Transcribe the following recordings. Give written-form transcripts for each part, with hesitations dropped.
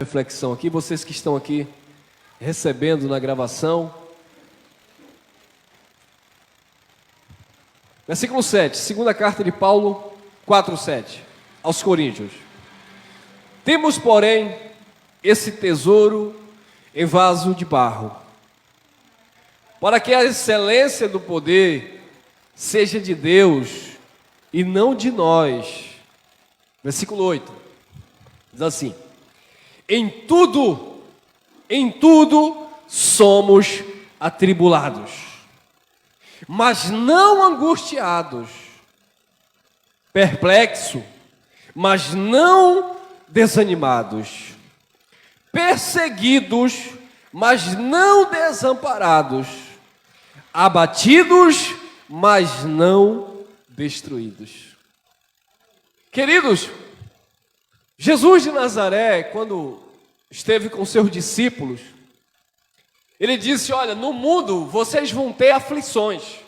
reflexão aqui, vocês que estão aqui recebendo na gravação. Versículo 7, segunda carta de Paulo, 4:7, aos Coríntios. Temos, porém, esse tesouro em vaso de barro, para que a excelência do poder seja de Deus e não de nós. Versículo 8, diz assim: Em tudo somos atribulados, mas não angustiados, perplexos, mas não desanimados, perseguidos, mas não desamparados, abatidos, mas não destruídos. Queridos, Jesus de Nazaré, quando esteve com seus discípulos, ele disse: olha, no mundo vocês vão ter aflições,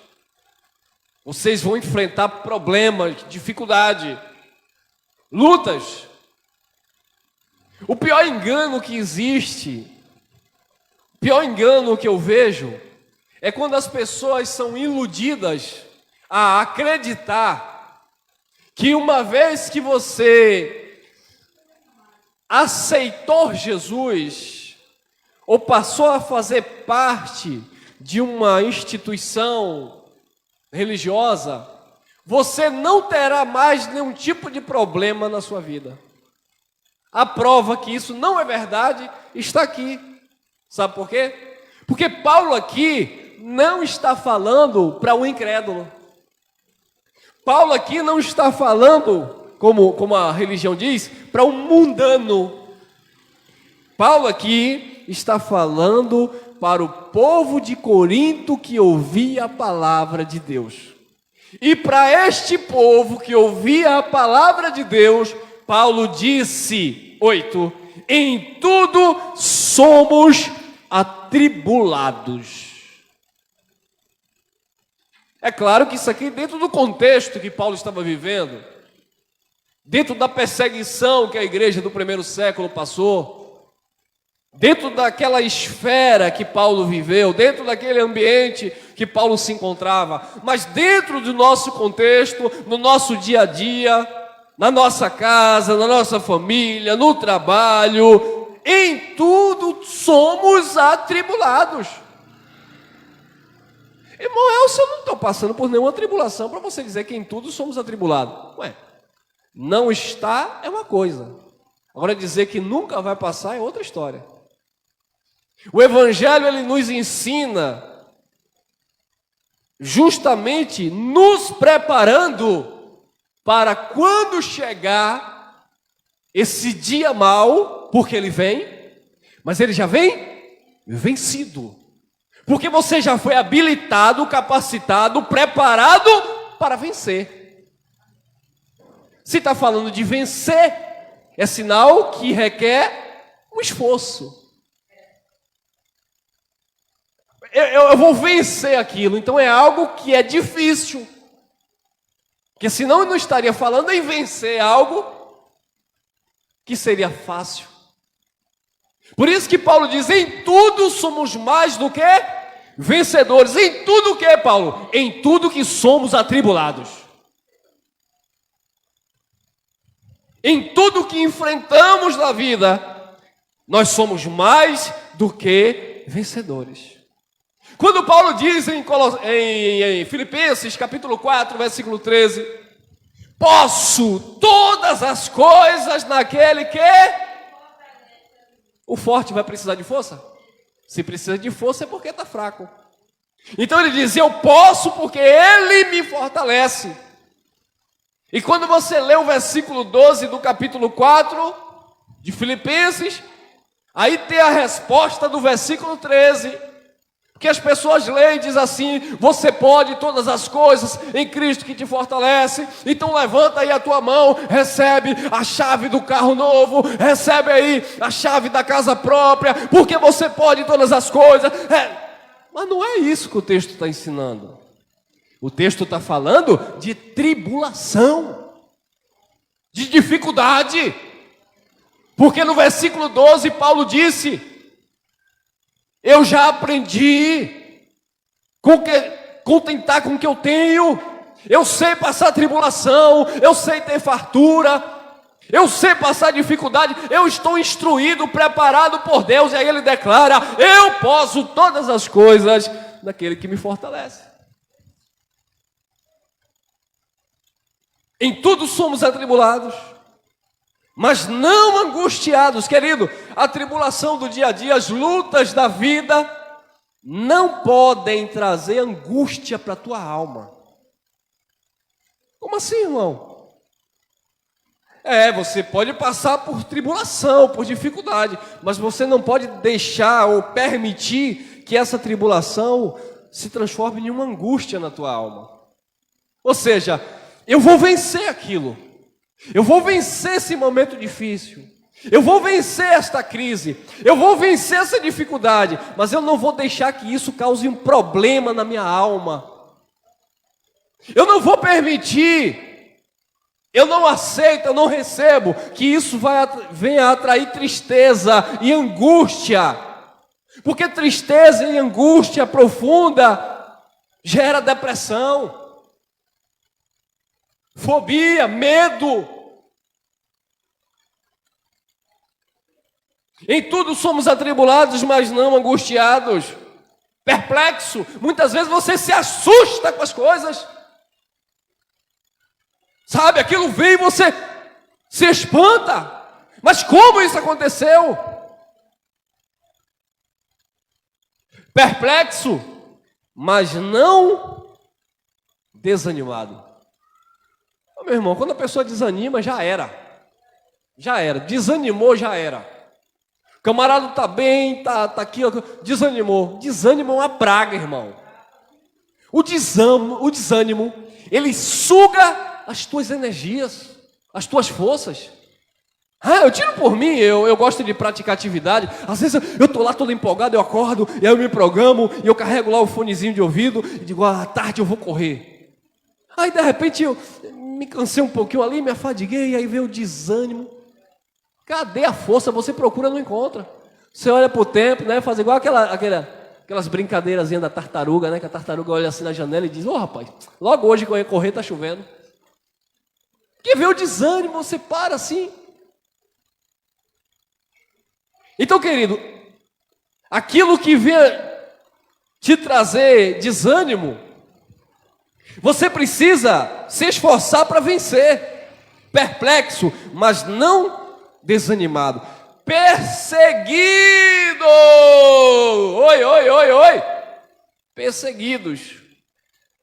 vocês vão enfrentar problemas, dificuldade, lutas. O pior engano que existe, o pior engano que eu vejo, é quando as pessoas são iludidas a acreditar que uma vez que você aceitou Jesus, ou passou a fazer parte de uma instituição religiosa, você não terá mais nenhum tipo de problema na sua vida. A prova que isso não é verdade está aqui. Sabe por quê? Porque Paulo aqui não está falando para o incrédulo. Paulo aqui não está falando, como a religião diz, para o mundano. Paulo aqui está falando para o povo de Corinto que ouvia a palavra de Deus. E para este povo que ouvia a palavra de Deus, Paulo disse, 8, em tudo somos atribulados. É claro que isso aqui, dentro do contexto que Paulo estava vivendo, dentro da perseguição que a igreja do primeiro século passou, dentro daquela esfera que Paulo viveu, dentro daquele ambiente que Paulo se encontrava, mas dentro do nosso contexto, no nosso dia a dia, na nossa casa, na nossa família, no trabalho, em tudo somos atribulados. Irmão, eu não estou passando por nenhuma tribulação para você dizer que em tudo somos atribulados. Ué, não está é uma coisa. Agora dizer que nunca vai passar é outra história. O Evangelho, ele nos ensina justamente nos preparando para quando chegar esse dia mau, porque ele vem, mas ele já vem vencido. Porque você já foi habilitado, capacitado, preparado para vencer. Se está falando de vencer, é sinal que requer um esforço. Eu vou vencer aquilo, então é algo que é difícil. Porque senão eu não estaria falando em vencer algo que seria fácil. Por isso que Paulo diz, em tudo somos mais do que vencedores. Em tudo o que, Paulo? Em tudo que somos atribulados. Em tudo que enfrentamos na vida, nós somos mais do que vencedores. Quando Paulo diz em Filipenses capítulo 4, versículo 13, posso todas as coisas naquele que... O forte vai precisar de força? Se precisa de força é porque está fraco. Então ele diz, eu posso porque ele me fortalece. E quando você lê o versículo 12 do capítulo 4 de Filipenses, aí tem a resposta do versículo 13, que as pessoas leem e dizem assim, você pode todas as coisas em Cristo que te fortalece. Então levanta aí a tua mão, recebe a chave do carro novo, recebe aí a chave da casa própria, porque você pode todas as coisas. Mas não é isso que o texto está ensinando. O texto está falando de tribulação, de dificuldade. Porque no versículo 12 Paulo disse: eu já aprendi contentar com o que eu tenho, eu sei passar tribulação, eu sei ter fartura, eu sei passar dificuldade, eu estou instruído, preparado por Deus. E aí ele declara: eu posso todas as coisas naquele que me fortalece. Em tudo somos atribulados, mas não angustiados. Querido, a tribulação do dia a dia, as lutas da vida, não podem trazer angústia para a tua alma. Como assim, irmão? Você pode passar por tribulação, por dificuldade, mas você não pode deixar ou permitir que essa tribulação se transforme em uma angústia na tua alma. Ou seja, eu vou vencer aquilo, eu vou vencer esse momento difícil, eu vou vencer esta crise, eu vou vencer essa dificuldade, mas eu não vou deixar que isso cause um problema na minha alma. Eu não vou permitir, eu não aceito, eu não recebo que isso venha a atrair tristeza e angústia, porque tristeza e angústia profunda gera depressão, fobia, medo. Em tudo somos atribulados, mas não angustiados. Perplexo, muitas vezes você se assusta com as coisas. Sabe, aquilo vem e você se espanta. Mas como isso aconteceu? Perplexo, mas não desanimado. Meu irmão, quando a pessoa desanima, já era. Desanimou, já era. O camarada está bem, tá aqui, ó, desanimou. Desânimo é uma praga, irmão. O desânimo, ele suga as tuas energias, as tuas forças. Eu tiro por mim, eu gosto de praticar atividade. Às vezes eu estou lá todo empolgado, eu acordo, e aí eu me programo, e eu carrego lá o fonezinho de ouvido, e digo, à tarde eu vou correr. Aí de repente eu me cansei um pouquinho ali, me afadiguei, aí veio o desânimo. Cadê a força? Você procura, não encontra. Você olha para o tempo, né? Faz igual aquelas brincadeirazinhas da tartaruga, né? Que a tartaruga olha assim na janela e diz: rapaz, logo hoje que eu ia correr, está chovendo. Porque vê o desânimo, você para assim. Então, querido, aquilo que vem te trazer desânimo, você precisa se esforçar para vencer. Perplexo, mas não desanimado. Perseguido! Oi! Perseguidos,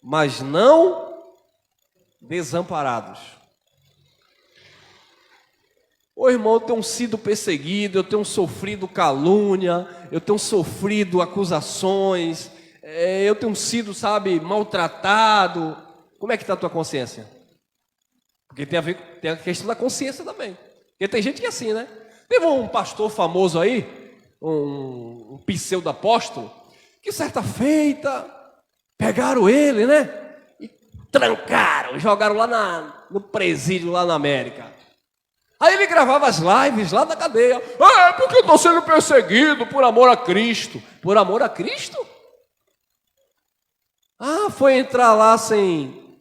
mas não desamparados. Irmão, eu tenho sido perseguido, eu tenho sofrido calúnia, eu tenho sofrido acusações, eu tenho sido, maltratado. Como é que está a tua consciência? Porque tem a questão da consciência também. Porque tem gente que é assim, né? Teve um pastor famoso aí, um pseudo-apóstolo, que certa feita pegaram ele, né? E trancaram, jogaram lá no presídio, lá na América. Aí ele gravava as lives lá na cadeia. Porque eu estou sendo perseguido por amor a Cristo. Por amor a Cristo? Foi entrar lá sem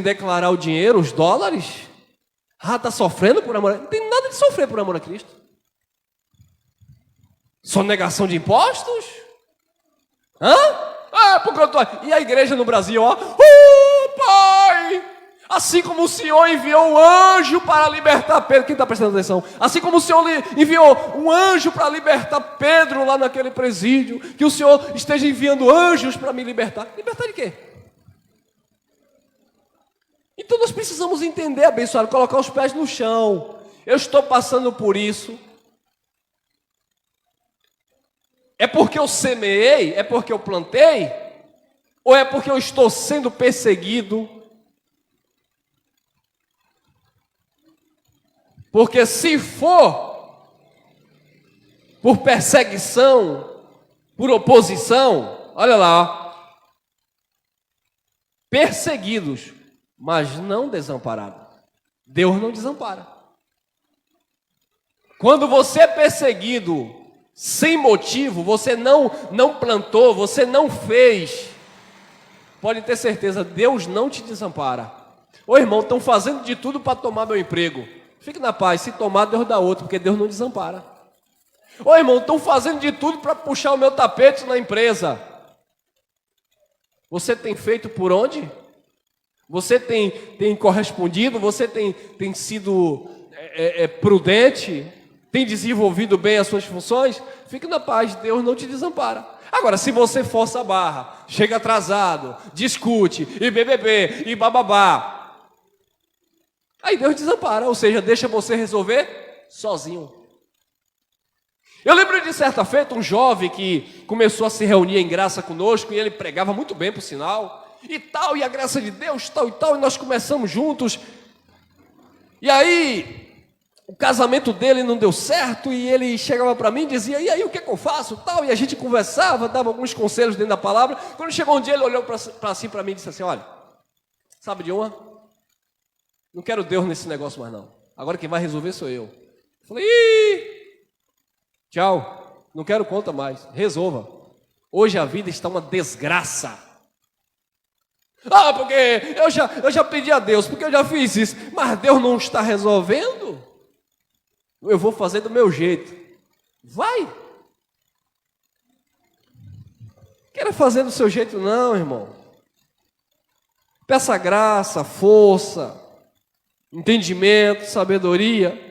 declarar o dinheiro, os dólares? Está sofrendo por amor a Cristo? Não tem nada de sofrer por amor a Cristo. Sonegação de impostos? Porque eu estou... E a igreja no Brasil, Pai! Assim como o Senhor enviou um anjo para libertar Pedro, quem está prestando atenção? Assim como o Senhor enviou um anjo para libertar Pedro lá naquele presídio, que o Senhor esteja enviando anjos para me libertar. Libertar de quê? Então nós precisamos entender, abençoado, colocar os pés no chão. Eu estou passando por isso. É porque eu semeei? É porque eu plantei? Ou é porque eu estou sendo perseguido? Porque se for por perseguição, por oposição, olha lá, perseguidos, mas não desamparados. Deus não desampara. Quando você é perseguido sem motivo, você não plantou, você não fez, pode ter certeza, Deus não te desampara. Ô irmão, estão fazendo de tudo para tomar meu emprego. Fique na paz, se tomar, Deus dá outro, porque Deus não desampara. Ô irmão, estão fazendo de tudo para puxar o meu tapete na empresa. Você tem feito por onde? Você tem correspondido? Você tem sido prudente? Tem desenvolvido bem as suas funções? Fique na paz, Deus não te desampara. Agora, se você força a barra, chega atrasado, discute, e BBB, e bababá, aí Deus desampara, ou seja, deixa você resolver sozinho. Eu lembro de certa feita um jovem que começou a se reunir em graça conosco, e ele pregava muito bem, por sinal, e tal, e a graça de Deus, tal e tal, e nós começamos juntos. E aí, o casamento dele não deu certo, e ele chegava para mim e dizia, e aí, o que é que eu faço, tal, e a gente conversava, dava alguns conselhos dentro da palavra. Quando chegou um dia, ele olhou para mim e disse assim, olha, sabe de uma? Não quero Deus nesse negócio mais não, agora quem vai resolver sou eu. Eu falei, tchau, não quero conta mais, resolva. Hoje a vida está uma desgraça. Porque eu já pedi a Deus, porque eu já fiz isso, mas Deus não está resolvendo? Eu vou fazer do meu jeito. Vai. Queira fazer do seu jeito não, irmão. Peça graça, força, entendimento, sabedoria.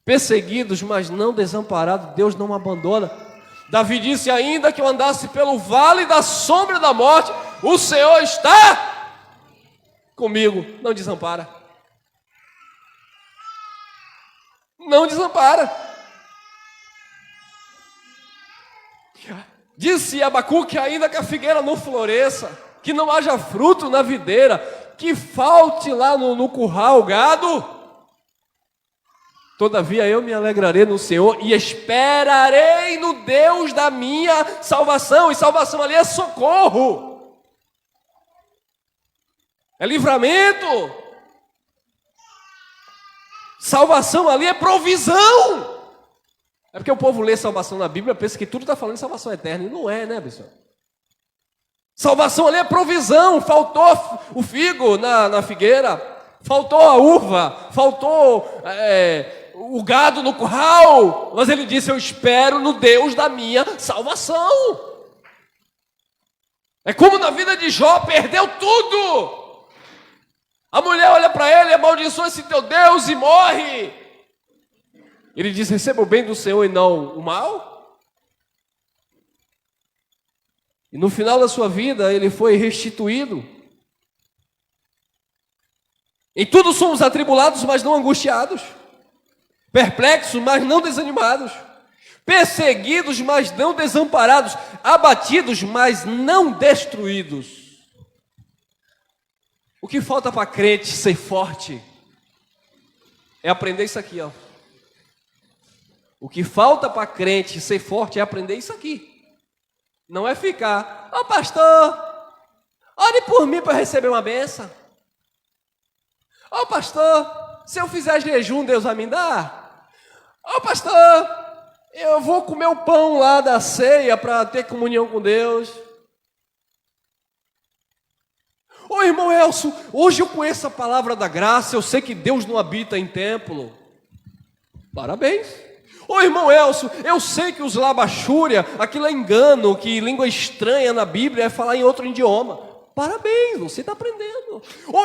Perseguidos, mas não desamparados, Deus não abandona. Davi disse, ainda que eu andasse pelo vale da sombra da morte, o Senhor está comigo, não desampara. Não desampara. Disse Abacuque, ainda que a figueira não floresça, que não haja fruto na videira, que falte lá no curral o gado, todavia eu me alegrarei no Senhor e esperarei no Deus da minha salvação. E salvação ali é socorro, é livramento. Salvação ali é provisão. É porque o povo lê salvação na Bíblia, pensa que tudo está falando de salvação eterna, e não é, né, pessoal? Salvação ali é provisão. Faltou o figo na figueira, faltou a uva, faltou o gado no curral, mas ele disse, eu espero no Deus da minha salvação. É como na vida de Jó, perdeu tudo. A mulher olha para ele, amaldiçoa esse teu Deus e morre. Ele diz, receba o bem do Senhor e não o mal. E no final da sua vida, ele foi restituído. Em tudo somos atribulados, mas não angustiados. Perplexos, mas não desanimados. Perseguidos, mas não desamparados. Abatidos, mas não destruídos. O que falta para crente ser forte é aprender isso aqui, ó. O que falta para crente ser forte é aprender isso aqui. Não é ficar, pastor, ore por mim para receber uma benção. Pastor, se eu fizer jejum, Deus vai me dar? Pastor, eu vou comer o pão lá da ceia para ter comunhão com Deus. Irmão Elcio, hoje eu conheço a palavra da graça, eu sei que Deus não habita em templo. Parabéns. Irmão Elcio, eu sei que os labachúria, aquilo é engano, que língua estranha na Bíblia é falar em outro idioma. Parabéns, você está aprendendo.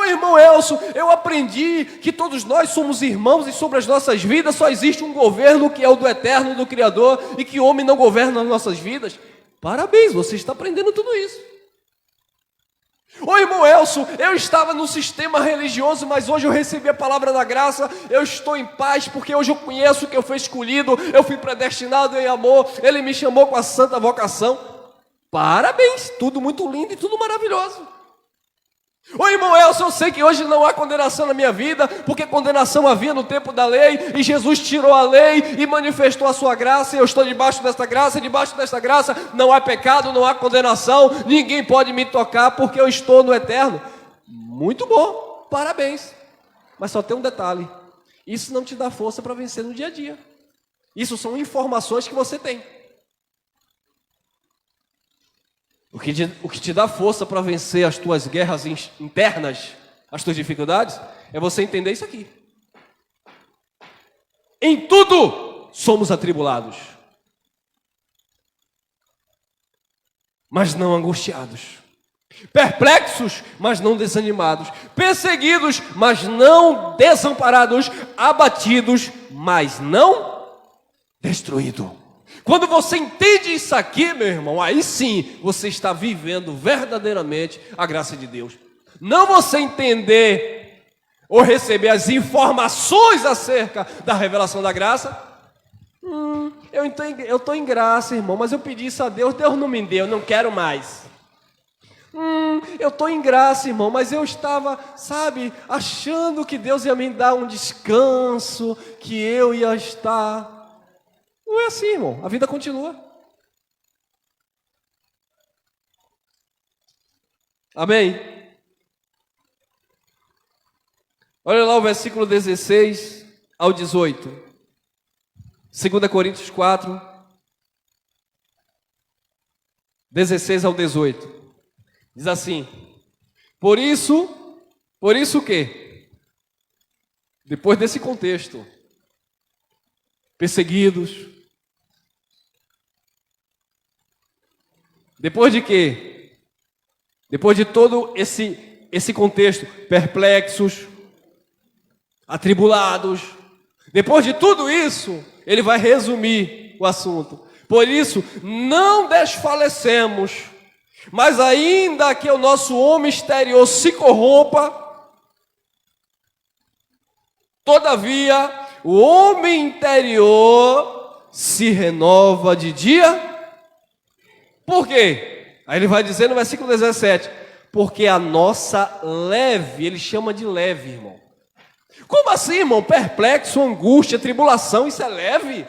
Irmão Elcio, eu aprendi que todos nós somos irmãos e sobre as nossas vidas só existe um governo que é o do eterno, do Criador, e que o homem não governa as nossas vidas. Parabéns, você está aprendendo tudo isso. Irmão Elcio, eu estava no sistema religioso, mas hoje eu recebi a palavra da graça, eu estou em paz, porque hoje eu conheço que eu fui escolhido, eu fui predestinado em amor, Ele me chamou com a santa vocação. Parabéns, tudo muito lindo e tudo maravilhoso. Irmão Elcio, eu sei que hoje não há condenação na minha vida, porque condenação havia no tempo da lei, e Jesus tirou a lei e manifestou a sua graça, e eu estou debaixo desta graça, e debaixo desta graça não há pecado, não há condenação, ninguém pode me tocar, porque eu estou no eterno. Muito bom, parabéns. Mas só tem um detalhe, isso não te dá força para vencer no dia a dia. Isso são informações que você tem. O que te dá força para vencer as tuas guerras internas, as tuas dificuldades, é você entender isso aqui. Em tudo somos atribulados, mas não angustiados. Perplexos, mas não desanimados. Perseguidos, mas não desamparados. Abatidos, mas não destruídos. Quando você entende isso aqui, meu irmão, aí sim você está vivendo verdadeiramente a graça de Deus. Não você entender ou receber as informações acerca da revelação da graça. Eu estou em graça, irmão, mas eu pedi isso a Deus, Deus não me deu, não quero mais. Eu estou em graça, irmão, mas eu estava, achando que Deus ia me dar um descanso, que eu ia estar... Não é assim, irmão, a vida continua. Amém? Olha lá o versículo 16 ao 18. 2 Coríntios 4, 16 ao 18. Diz assim: por isso o quê? Depois desse contexto, perseguidos, depois de quê? Depois de todo esse contexto, perplexos, atribulados, depois de tudo isso, ele vai resumir o assunto. Por isso, não desfalecemos, mas ainda que o nosso homem exterior se corrompa, todavia, o homem interior se renova de dia. Por quê? Aí ele vai dizer no versículo 17, porque a nossa leve, ele chama de leve, irmão. Como assim, irmão? Perplexo, angústia, tribulação, isso é leve?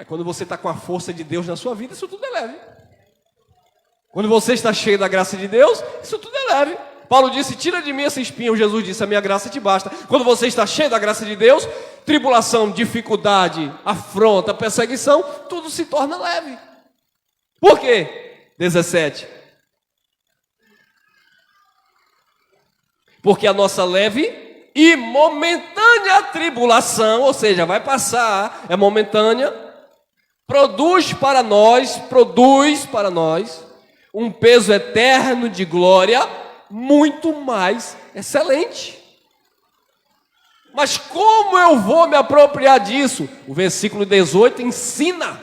Quando você está com a força de Deus na sua vida, isso tudo é leve. Quando você está cheio da graça de Deus, isso tudo é leve. Paulo disse, tira de mim esse espinho. Jesus disse, a minha graça te basta. Quando você está cheio da graça de Deus, tribulação, dificuldade, afronta, perseguição, tudo se torna leve. Por quê? 17. Porque a nossa leve e momentânea tribulação, ou seja, vai passar, é momentânea, produz para nós um peso eterno de glória muito mais excelente. Mas como eu vou me apropriar disso? O versículo 18 ensina: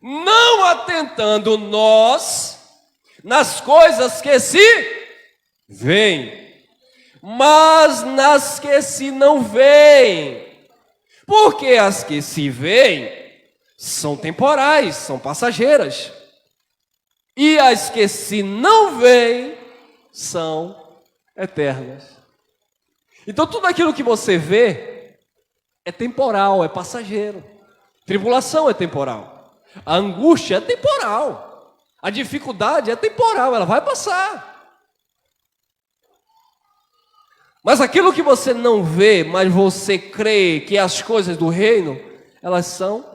não atentando nós nas coisas que se veem, mas nas que se não veem. Porque as que se veem são temporais, são passageiras. E as que se não veem são eternas. Então tudo aquilo que você vê é temporal, é passageiro. Tribulação é temporal. A angústia é temporal. A dificuldade é temporal, ela vai passar. Mas aquilo que você não vê, mas você crê que as coisas do reino, elas são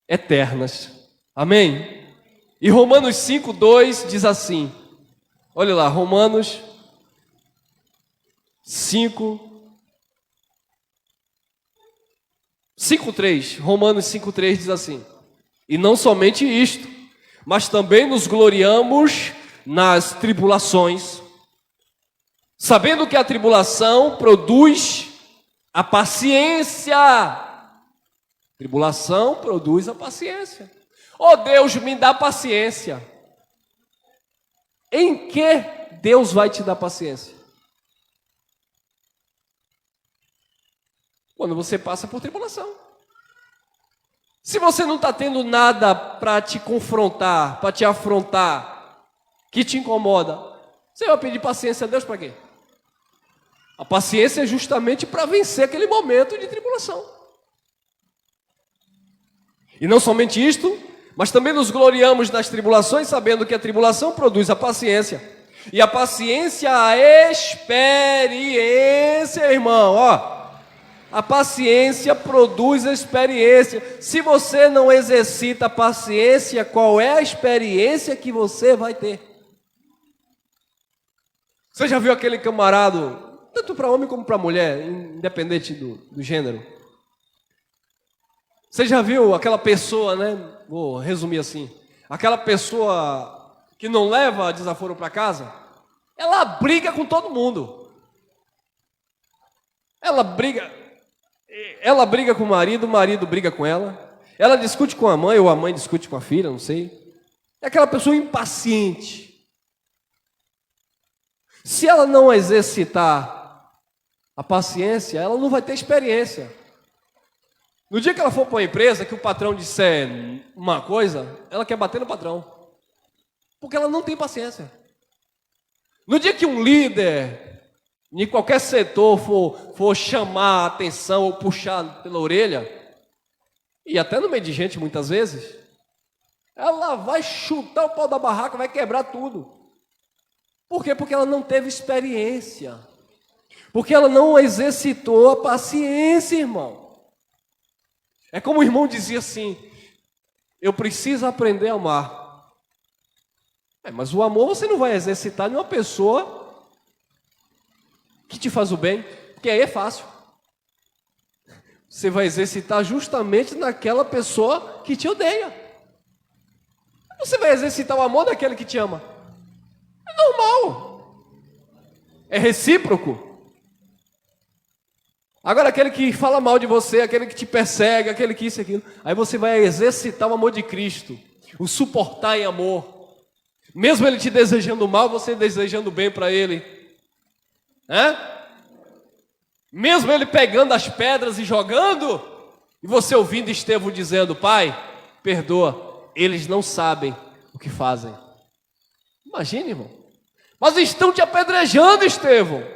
eternas. Amém? E Romanos 5:2 diz assim, olha lá, Romanos 5:3, Romanos 5:3 diz assim, e não somente isto, mas também nos gloriamos nas tribulações, sabendo que a tribulação produz a paciência. Tribulação produz a paciência. Oh Deus, me dá paciência. Em que Deus vai te dar paciência? Quando você passa por tribulação. Se você não está tendo nada para te confrontar, para te afrontar, que te incomoda, você vai pedir paciência a Deus para quê? A paciência é justamente para vencer aquele momento de tribulação. E não somente isto, mas também nos gloriamos nas tribulações, sabendo que a tribulação produz a paciência. E a paciência, a experiência, irmão, ó. a paciência produz a experiência. Se você não exercita a paciência, qual é a experiência que você vai ter? Você já viu aquele camarada, tanto para homem como para mulher, independente do gênero? Você já viu aquela pessoa, né? Vou resumir assim. Aquela pessoa que não leva desaforo para casa, ela briga com todo mundo. Ela briga com o marido briga com ela. Ela discute com a mãe, ou a mãe discute com a filha, não sei. É aquela pessoa impaciente. Se ela não exercitar a paciência, ela não vai ter experiência. No dia que ela for para uma empresa, que o patrão disser uma coisa, ela quer bater no patrão. Porque ela não tem paciência. No dia que um líder, em qualquer setor, for chamar a atenção ou puxar pela orelha, e até no meio de gente muitas vezes, ela vai chutar o pau da barraca, vai quebrar tudo. Por quê? Porque ela não teve experiência. Porque ela não exercitou a paciência, irmão. É como o irmão dizia assim: eu preciso aprender a amar. Mas o amor você não vai exercitar em uma pessoa que te faz o bem, porque aí é fácil. Você vai exercitar justamente naquela pessoa que te odeia. Você vai exercitar o amor daquele que te ama. É normal. É recíproco. Agora aquele que fala mal de você, aquele que te persegue, aquele que isso e aquilo, aí você vai exercitar o amor de Cristo, o suportar em amor. Mesmo ele te desejando mal, você desejando bem para ele. Mesmo ele pegando as pedras e jogando, e você ouvindo Estevão dizendo: Pai, perdoa, eles não sabem o que fazem. Imagine, irmão. Mas estão te apedrejando, Estevão.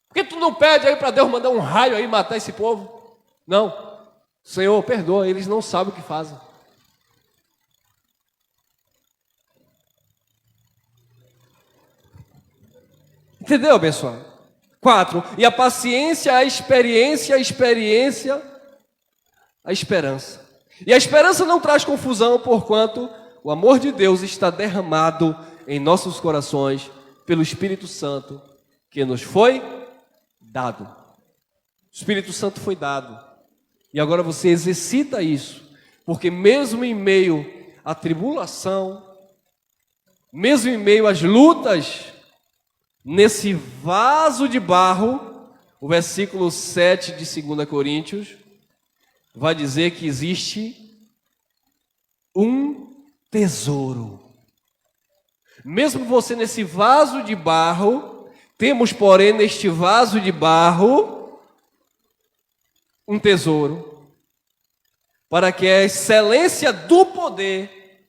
Por que tu não pede aí para Deus mandar um raio aí e matar esse povo? Não. Senhor, perdoa, eles não sabem o que fazem. Entendeu, abençoado? 4. E a paciência, a experiência, a esperança. E a esperança não traz confusão, porquanto o amor de Deus está derramado em nossos corações pelo Espírito Santo que nos foi dado. O Espírito Santo foi dado. E agora você exercita isso. Porque mesmo em meio à tribulação, mesmo em meio às lutas, nesse vaso de barro, o versículo 7 de 2 Coríntios vai dizer que existe um tesouro. Mesmo você nesse vaso de barro, temos, porém, neste vaso de barro, um tesouro, para que a excelência do poder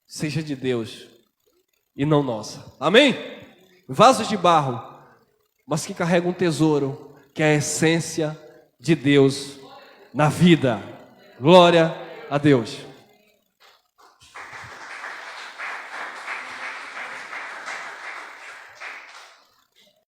seja de Deus e não nossa. Amém? Vasos de barro, mas que carregam um tesouro, que é a essência de Deus na vida. Glória a Deus.